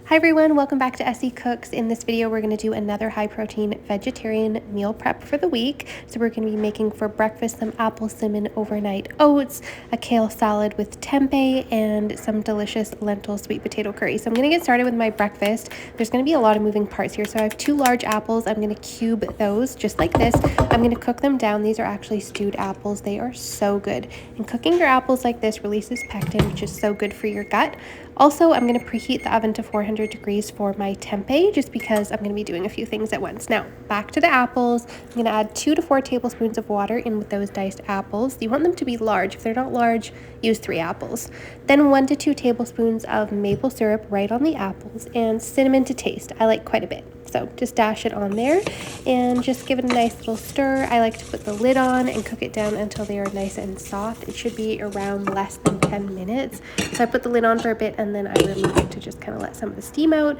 Hi everyone, welcome back to Essie Cooks. In this video, we're going to do another high protein vegetarian meal prep for the week. So we're going to be making for breakfast some apple cinnamon overnight oats, a kale salad with tempeh, and some delicious lentil sweet potato curry. So I'm going to get started with my breakfast. There's going to be a lot of moving parts here. So I have 2 large apples. I'm going to cube those just like this. I'm going to cook them down. These are actually stewed apples. They are so good. And cooking your apples like this releases pectin, which is so good for your gut. Also, I'm going to preheat the oven to 400 degrees for my tempeh, just because I'm going to be doing a few things at once. Now, back to the apples. I'm going to add 2 to 4 tablespoons of water in with those diced apples. You want them to be large. If they're not large, use 3 apples. Then 1 to 2 tablespoons of maple syrup right on the apples, and cinnamon to taste. I like quite a bit. So just dash it on there and just give it a nice little stir. I like to put the lid on and cook it down until they are nice and soft. It should be around less than 10 minutes. So I put the lid on for a bit and then I remove it to just kind of let some of the steam out.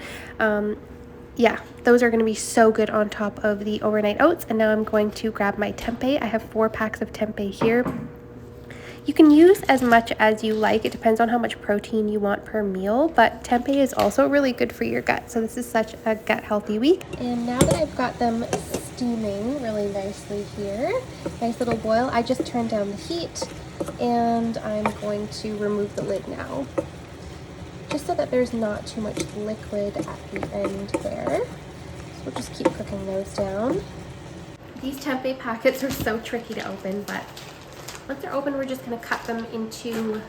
Yeah, those are going to be so good on top of the overnight oats. And now I'm going to grab my tempeh. I have 4 packs of tempeh here. You can use as much as you like. It depends on how much protein you want per meal, but tempeh is also really good for your gut. So this is such a gut healthy week. And now that I've got them steaming really nicely here, nice little boil, I just turned down the heat and I'm going to remove the lid now, just so that there's not too much liquid at the end there. So we'll just keep cooking those down. These tempeh packets are so tricky to open, but once they're open, we're just going to cut them into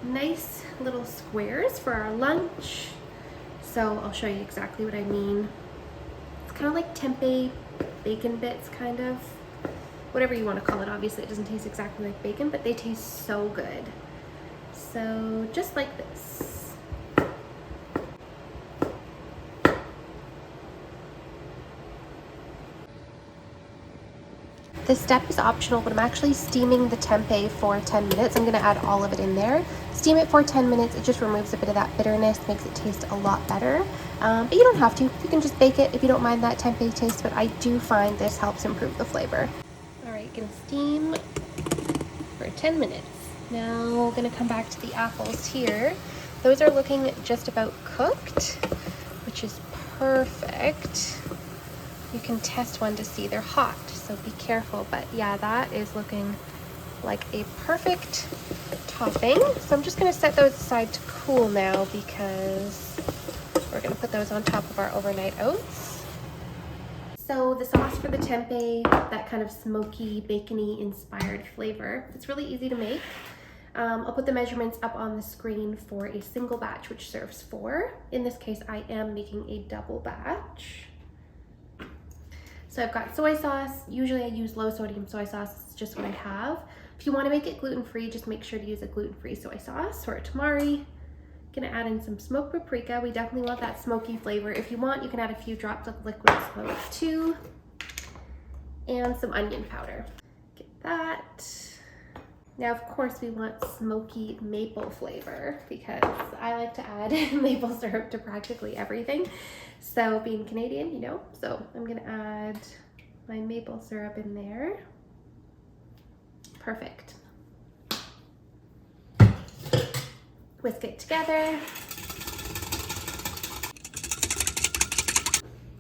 nice little squares for our lunch. So I'll show you exactly what I mean. It's kind of like tempeh bacon bits, kind of. Whatever you want to call it. Obviously, it doesn't taste exactly like bacon, but they taste so good. So just like this. This step is optional, but I'm actually steaming the tempeh for 10 minutes. I'm going to add all of it in there. Steam it for 10 minutes. It just removes a bit of that bitterness, makes it taste a lot better. But you don't have to. You can just bake it if you don't mind that tempeh taste, but I do find this helps improve the flavor. All right, going to steam for 10 minutes. Now we're going to come back to the apples here. Those are looking just about cooked, which is perfect. You can test one to see they're hot, so be careful. But yeah, that is looking like a perfect topping. So I'm just going to set those aside to cool now because we're going to put those on top of our overnight oats. So the sauce for the tempeh, that kind of smoky, bacony inspired flavor, it's really easy to make. I'll put the measurements up on the screen for a single batch, which serves 4. In this case, I am making a double batch. So I've got soy sauce. Usually I use low sodium soy sauce. It's just what I have. If you want to make it gluten-free, just make sure to use a gluten-free soy sauce or a tamari. Gonna add in some smoked paprika. We definitely want that smoky flavor. If you want, you can add a few drops of liquid smoke too. And some onion powder. Get that. Now, of course, we want smoky maple flavor because I like to add maple syrup to practically everything. So being Canadian, you know, so I'm gonna add my maple syrup in there. Perfect. Whisk it together.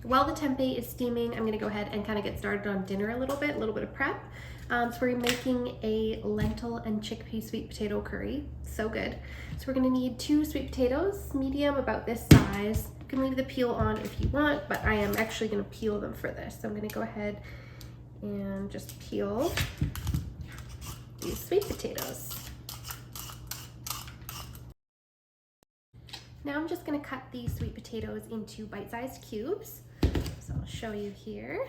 While the tempeh is steaming, I'm gonna go ahead and kind of get started on dinner a little bit of prep. So we're making a lentil and chickpea sweet potato curry. So good. So we're gonna need 2 sweet potatoes, medium, about this size. You can leave the peel on if you want, but I am actually gonna peel them for this. So I'm gonna go ahead and just peel these sweet potatoes. Now I'm just gonna cut these sweet potatoes into bite-sized cubes. So I'll show you here.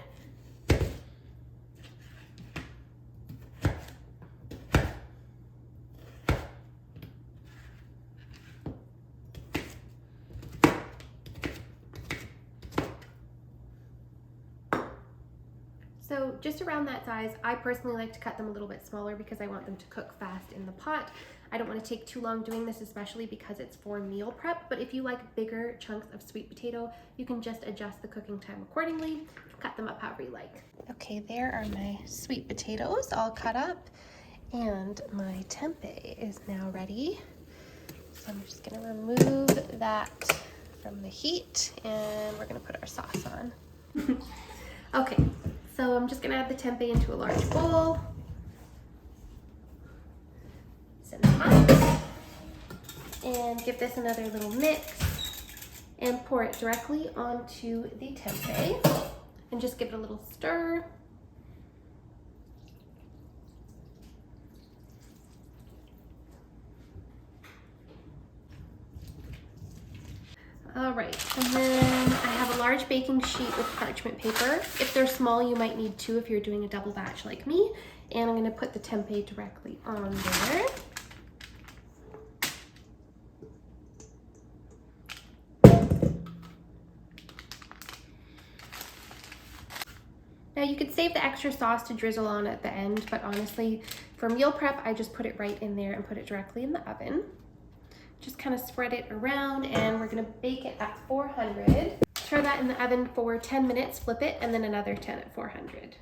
So just around that size. I personally like to cut them a little bit smaller because I want them to cook fast in the pot. I don't want to take too long doing this, especially because it's for meal prep, but if you like bigger chunks of sweet potato, you can just adjust the cooking time accordingly. Cut them up however you like. Okay, there are my sweet potatoes all cut up, and my tempeh is now ready. So I'm just gonna remove that from the heat, and we're gonna put our sauce on. Okay, so I'm just gonna add the tempeh into a large bowl. Set it hot, and give this another little mix, and pour it directly onto the tempeh, and just give it a little stir. All right, and then I have a large baking sheet with parchment paper. If they're small, you might need two if you're doing a double batch like me. And I'm gonna put the tempeh directly on there. Now you could save the extra sauce to drizzle on at the end, but honestly, for meal prep, I just put it right in there and put it directly in the oven. Just kind of spread it around, and we're gonna bake it at 400. Throw that in the oven for 10 minutes, flip it, and then another 10 at 400.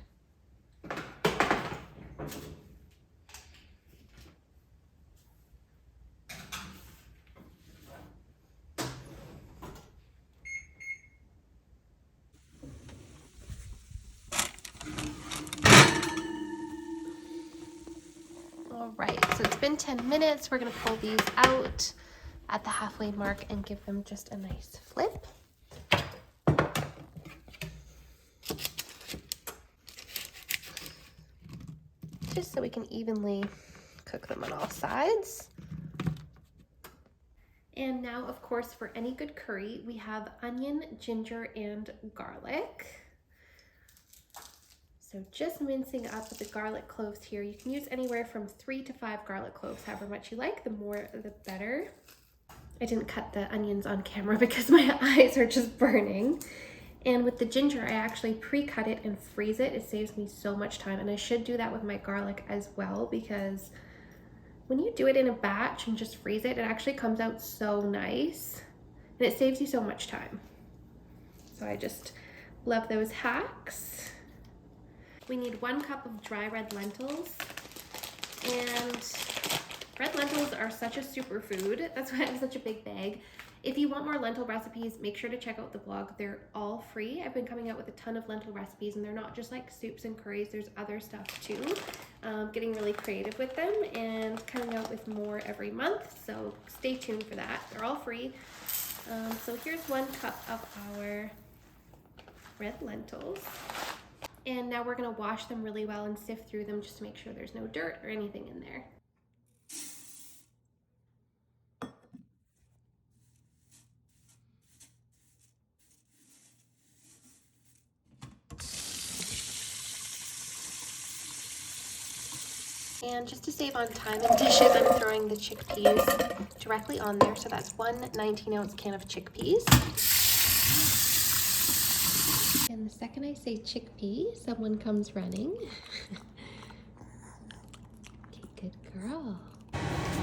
All right, so it's been 10 minutes. We're gonna pull these out at the halfway mark and give them just a nice flip. Just so we can evenly cook them on all sides. And now, of course, for any good curry, we have onion, ginger, and garlic. So just mincing up the garlic cloves here. You can use anywhere from 3 to 5 garlic cloves, however much you like. The more, the better. I didn't cut the onions on camera because my eyes are just burning. And with the ginger, I actually pre-cut it and freeze it. It saves me so much time. And I should do that with my garlic as well, because when you do it in a batch and just freeze it, it actually comes out so nice. And it saves you so much time. So I just love those hacks. We need 1 cup of dry red lentils, and red lentils are such a superfood. That's why I have such a big bag. If you want more lentil recipes, make sure to check out the blog. They're all free. I've been coming out with a ton of lentil recipes, and they're not just like soups and curries. There's other stuff too. Getting really creative with them and coming out with more every month. So stay tuned for that. They're all free. So here's 1 cup of our red lentils. And now we're gonna wash them really well and sift through them just to make sure there's no dirt or anything in there. And just to save on time in dishes, I'm throwing the chickpeas directly on there. So that's 1 19-ounce can of chickpeas. And the second I say chickpea, someone comes running. Okay, good girl.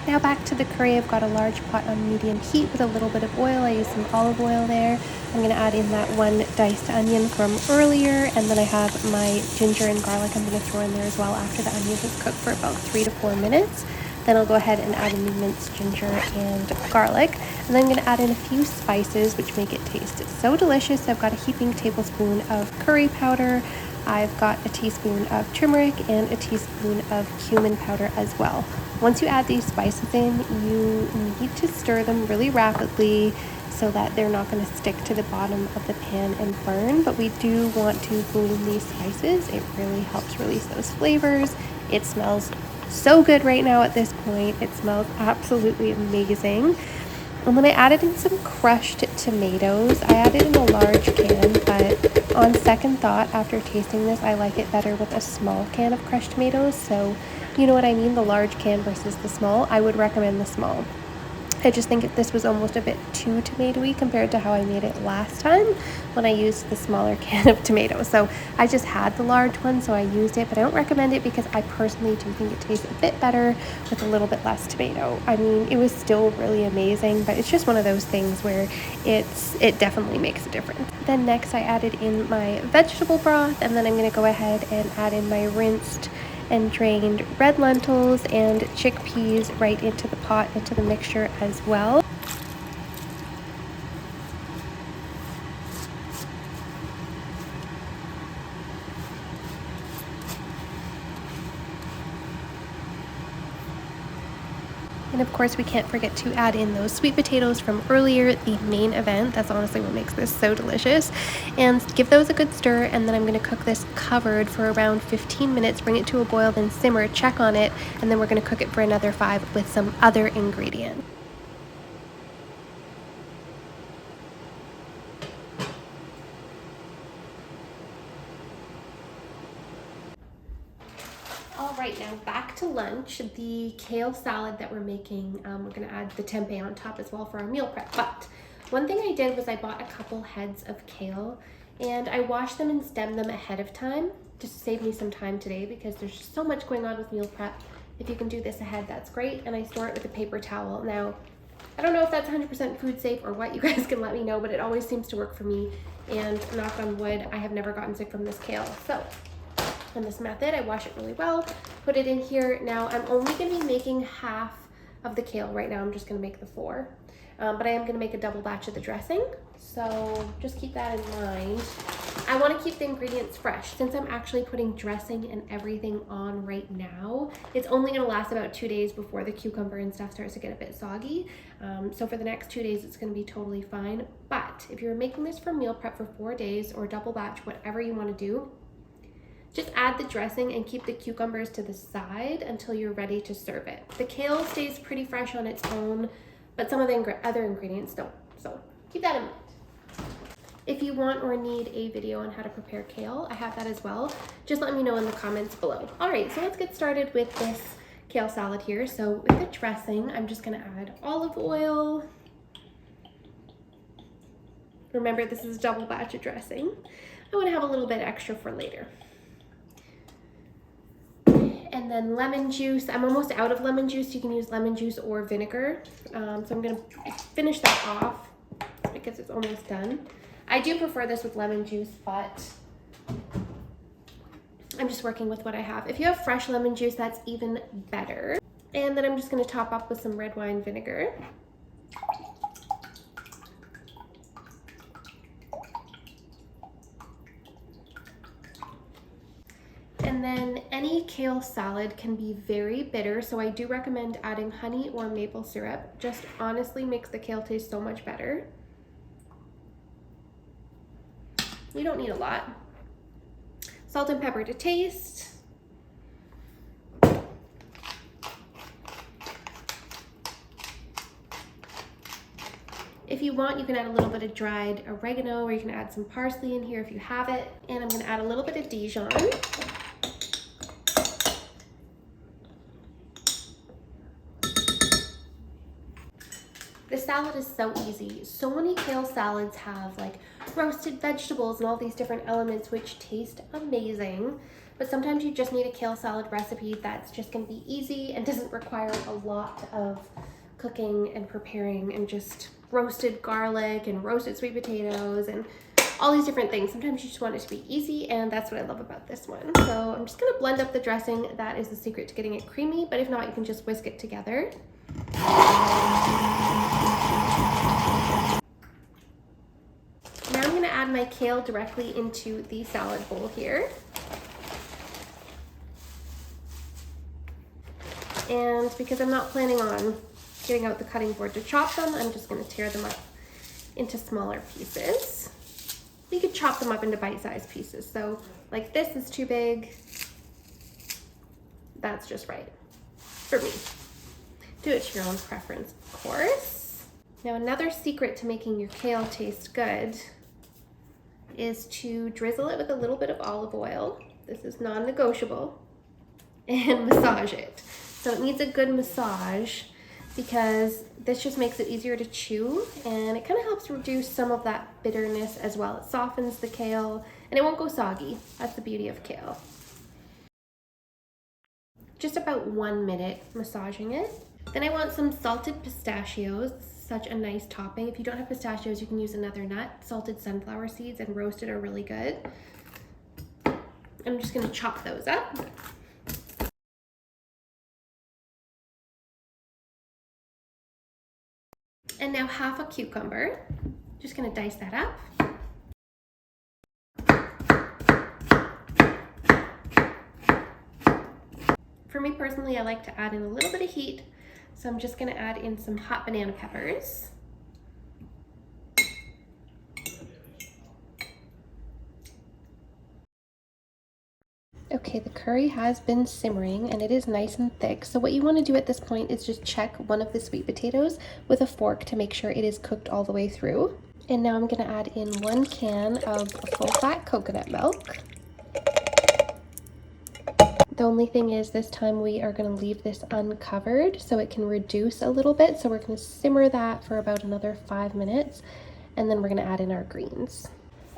Now back to the curry. I've got a large pot on medium heat with a little bit of oil. I use some olive oil there. I'm going to add in that 1 diced onion from earlier, and then I have my ginger and garlic I'm going to throw in there as well after the onions have cooked for about 3 to 4 minutes. Then I'll go ahead and add in the minced ginger and garlic. And then I'm going to add in a few spices which make it taste so delicious. I've got a heaping tablespoon of curry powder. I've got a teaspoon of turmeric and a teaspoon of cumin powder as well. Once you add these spices in, you need to stir them really rapidly so that they're not going to stick to the bottom of the pan and burn. But we do want to bloom these spices. It really helps release those flavors. It smells so good right now at this point. It smells absolutely amazing. And then I added in some crushed tomatoes. I added in a large can, but on second thought, after tasting this, I like it better with a small can of crushed tomatoes. So you know what I mean, the large can versus the small. I would recommend the small. I just think this was almost a bit too tomatoey compared to how I made it last time when I used the smaller can of tomatoes. So I just had the large one, so I used it, but I don't recommend it because I personally do think it tastes a bit better with a little bit less tomato. I mean, it was still really amazing, but it's just one of those things where it definitely makes a difference. Then next I added in my vegetable broth, and then I'm going to go ahead and add in my rinsed and drained red lentils and chickpeas right into the pot, into the mixture as well. And of course, we can't forget to add in those sweet potatoes from earlier, the main event. That's honestly what makes this so delicious. And give those a good stir, and then I'm gonna cook this covered for around 15 minutes, bring it to a boil, then simmer, check on it, and then we're gonna cook it for another 5 with some other ingredients. All right, now back to lunch. The kale salad that we're making, we're gonna add the tempeh on top as well for our meal prep. But one thing I did was I bought a couple heads of kale and I washed them and stemmed them ahead of time just to save me some time today because there's just so much going on with meal prep. If you can do this ahead, that's great. And I store it with a paper towel. Now, I don't know if that's 100% food safe or what, you guys can let me know, but it always seems to work for me. And knock on wood, I have never gotten sick from this kale. So, in this method, I wash it really well, put it in here. Now I'm only gonna be making half of the kale right now. I'm just gonna make the 4, but I am gonna make a double batch of the dressing. So just keep that in mind. I wanna keep the ingredients fresh. Since I'm actually putting dressing and everything on right now, it's only gonna last about 2 days before the cucumber and stuff starts to get a bit soggy. So for the next 2 days, it's gonna be totally fine. But if you're making this for meal prep for 4 days or double batch, whatever you wanna do, just add the dressing and keep the cucumbers to the side until you're ready to serve it. The kale stays pretty fresh on its own, but some of the other ingredients don't. So keep that in mind. If you want or need a video on how to prepare kale, I have that as well. Just let me know in the comments below. All right, so let's get started with this kale salad here. So with the dressing, I'm just gonna add olive oil. Remember, this is a double batch of dressing. I wanna have a little bit extra for later. And then lemon juice. I'm almost out of lemon juice. You can use lemon juice or vinegar. So I'm gonna finish that off because it's almost done. I do prefer this with lemon juice, but I'm just working with what I have. If you have fresh lemon juice, that's even better. And then I'm just gonna top up with some red wine vinegar. And then any kale salad can be very bitter, so I do recommend adding honey or maple syrup. Just honestly makes the kale taste so much better. You don't need a lot. Salt and pepper to taste. If you want, you can add a little bit of dried oregano, or you can add some parsley in here if you have it. And I'm gonna add a little bit of Dijon. This salad is so easy. So many kale salads have like roasted vegetables and all these different elements which taste amazing. But sometimes you just need a kale salad recipe that's just gonna be easy and doesn't require a lot of cooking and preparing and just roasted garlic and roasted sweet potatoes and all these different things. Sometimes you just want it to be easy, and that's what I love about this one. So I'm just gonna blend up the dressing. That is the secret to getting it creamy, but if not, you can just whisk it together. Now I'm gonna add my kale directly into the salad bowl here. And because I'm not planning on getting out the cutting board to chop them, I'm just gonna tear them up into smaller pieces. You could chop them up into bite-sized pieces. So like this is too big. That's just right for me. Do it to your own preference, of course. Now another secret to making your kale taste good is to drizzle it with a little bit of olive oil. This is non-negotiable. And massage it. So it needs a good massage because this just makes it easier to chew, and it kind of helps reduce some of that bitterness as well. It softens the kale and it won't go soggy. That's the beauty of kale. Just about 1 minute massaging it. Then I want some salted pistachios. Such a nice topping. If you don't have pistachios, you can use another nut. Salted sunflower seeds and roasted are really good. I'm just gonna chop those up. And now half a cucumber. Just gonna dice that up. For me personally, I like to add in a little bit of heat So I'm just gonna add in some hot banana peppers. Okay, the curry has been simmering and it is nice and thick. So what you want to do at this point is just check one of the sweet potatoes with a fork to make sure it is cooked all the way through. And now I'm going to add in 1 can of full fat coconut milk. The only thing is this time we are going to leave this uncovered so it can reduce a little bit. So we're going to simmer that for about another 5 minutes and then we're going to add in our greens.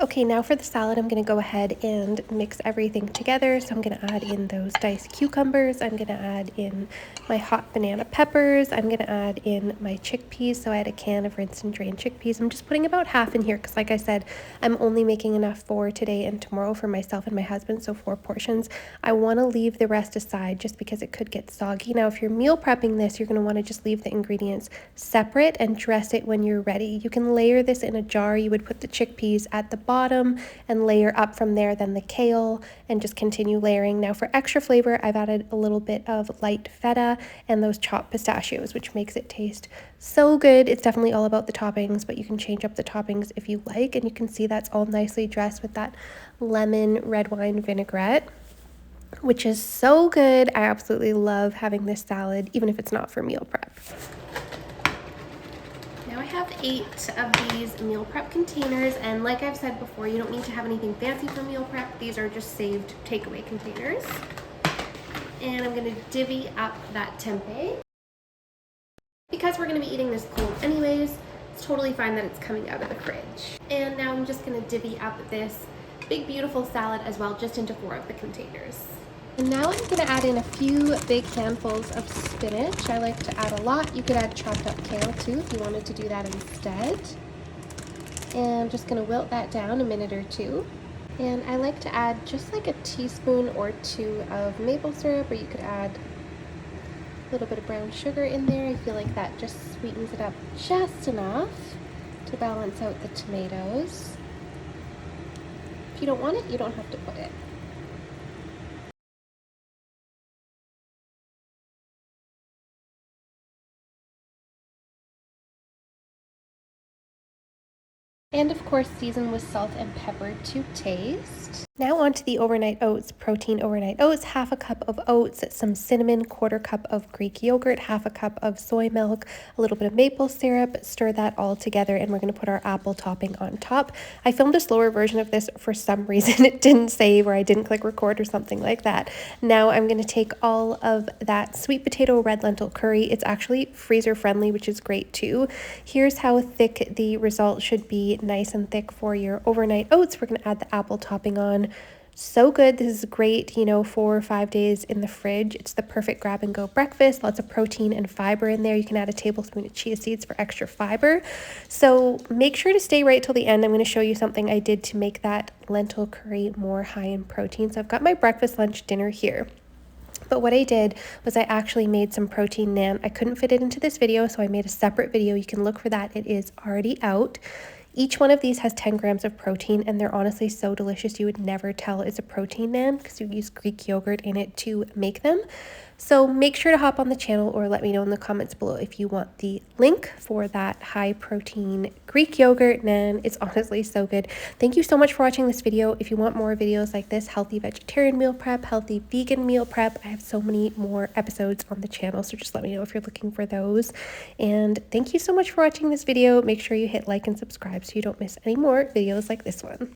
Okay, now for the salad, I'm going to go ahead and mix everything together. So I'm going to add in those diced cucumbers. I'm going to add in my hot banana peppers. I'm going to add in my chickpeas. So I had a can of rinsed and drained chickpeas. I'm just putting about half in here because, like I said, I'm only making enough for today and tomorrow for myself and my husband, so 4 portions. I want to leave the rest aside just because it could get soggy. Now, if you're meal prepping this, you're going to want to just leave the ingredients separate and dress it when you're ready. You can layer this in a jar. You would put the chickpeas at the bottom and layer up from there, then the kale, and just continue layering. Now for extra flavor, I've added a little bit of light feta and those chopped pistachios, which makes it taste so good. It's definitely all about the toppings, but you can change up the toppings if you like, and you can see that's all nicely dressed with that lemon red wine vinaigrette, which is so good. I absolutely love having this salad, even if it's not for meal prep. Now I have 8 of these meal prep containers, and like I've said before, you don't need to have anything fancy for meal prep. These are just saved takeaway containers. And I'm gonna divvy up that tempeh. Because we're gonna be eating this cold anyways, it's totally fine that it's coming out of the fridge. And now I'm just gonna divvy up this big beautiful salad as well, just into 4 of the containers. And now I'm going to add in a few big handfuls of spinach. I like to add a lot. You could add chopped up kale too if you wanted to do that instead. And I'm just going to wilt that down a minute or 2. And I like to add just like a teaspoon or 2 of maple syrup, or you could add a little bit of brown sugar in there. I feel like that just sweetens it up just enough to balance out the tomatoes. If you don't want it, you don't have to put it. And of course, season with salt and pepper to taste. Now on to the overnight oats. Protein overnight oats, 1/2 cup of oats, some cinnamon, 1/4 cup of Greek yogurt, 1/2 cup of soy milk, a little bit of maple syrup. Stir that all together, and we're going to put our apple topping on top. I filmed a slower version of this for some reason. It didn't save, or I didn't click record or something like that. Now I'm going to take all of that sweet potato red lentil curry. It's actually freezer friendly, which is great too. Here's how thick the result should be. Nice and thick for your overnight oats. We're going to add the apple topping on. So good. This is great, 4 or 5 days in the fridge. It's the perfect grab and go breakfast. Lots of protein and fiber in there. You can add a tablespoon of chia seeds for extra fiber. So make sure to stay right till the end. I'm going to show you something I did to make that lentil curry more high in protein. So I've got my breakfast, lunch, dinner here. But what I did was I actually made some protein naan. I couldn't fit it into this video, so I made a separate video. You can look for that. It is already out. Each one of these has 10 grams of protein, and they're honestly so delicious. You would never tell it's a protein naan because you use Greek yogurt in it to make them. So make sure to hop on the channel or let me know in the comments below if you want the link for that high protein Greek yogurt naan. It's honestly so good. Thank you so much for watching this video. If you want more videos like this, healthy vegetarian meal prep, healthy vegan meal prep, I have so many more episodes on the channel, so just let me know if you're looking for those. And thank you so much for watching this video. Make sure you hit like and subscribe so you don't miss any more videos like this one.